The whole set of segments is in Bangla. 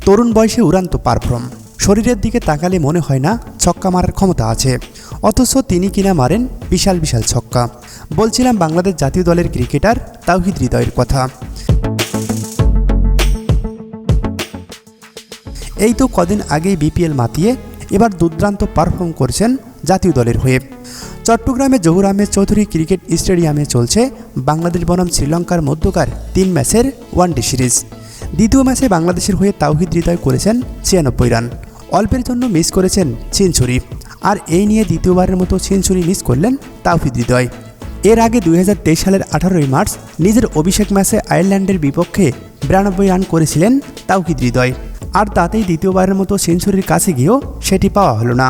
তরুণ বয়সে উড়ান্ত পারফর্ম, শরীরের দিকে তাকালে মনে হয় না ছক্কা মারার ক্ষমতা আছে, অথচ তিনি কিনা মারেন বিশাল বিশাল ছক্কা। বলছিলাম বাংলাদেশ জাতীয় দলের ক্রিকেটার তাওহিদ হৃদয়ের কথা। এই তো কদিন আগেই বিপিএল মাতিয়ে এবার দুর্দান্ত পারফর্ম করছেন জাতীয় দলের হয়ে। চট্টগ্রামে জহুর আহমেদ চৌধুরী ক্রিকেট স্টেডিয়ামে চলছে বাংলাদেশ বনাম শ্রীলঙ্কার মধ্যকার 3 ম্যাচের ওয়ানডে সিরিজ। দ্বিতীয় ম্যাচে বাংলাদেশের হয়ে তাওহিদ হৃদয় করেছেন 96 রান, অল্পের জন্য মিস করেছেন সেঞ্চুরি। আর এই নিয়ে দ্বিতীয়বারের মতো সেঞ্চুরি মিস করলেন তাওহিদ হৃদয়। এর আগে 2023 সালের 18 মার্চ নিজের অভিষেক ম্যাচে আয়ারল্যান্ডের বিপক্ষে 92 রান করেছিলেন তাওহিদ হৃদয়, আর তাতেই দ্বিতীয়বারের মতো সেঞ্চুরির কাছে গিয়েও সেটি পাওয়া হলো না।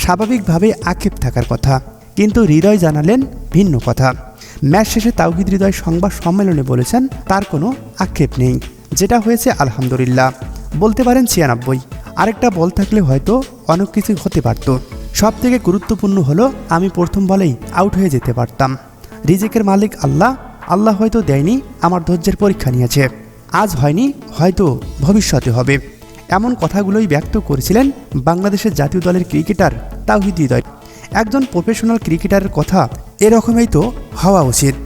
স্বাভাবিকভাবে আক্ষেপ থাকার কথা, কিন্তু হৃদয় জানালেন ভিন্ন কথা। ম্যাচ শেষে তাওহিদ হৃদয় সংবাদ সম্মেলনে বলেছেন তার কোনো আক্ষেপ নেই, যেটা হয়েছে আলহামদুলিল্লাহ, বলতে পারেন 96। আরেকটা বল থাকলে হয়তো অনেক কিছু হতে পারত। সব থেকে গুরুত্বপূর্ণ হলো আমি প্রথম বলেই আউট হয়ে যেতে পারতাম। রিজিকের মালিক আল্লাহ, আল্লাহ হয়তো দেয়নি, আমার ধৈর্যের পরীক্ষা নিয়েছে। আজ হয়নি, হয়তো ভবিষ্যতে হবে। এমন কথাগুলোই ব্যক্ত করেছিলেন বাংলাদেশের জাতীয় দলের ক্রিকেটার তাওহিদ হৃদয়। একজন প্রফেশনাল ক্রিকেটারের কথা এরকমই তো হওয়া উচিত।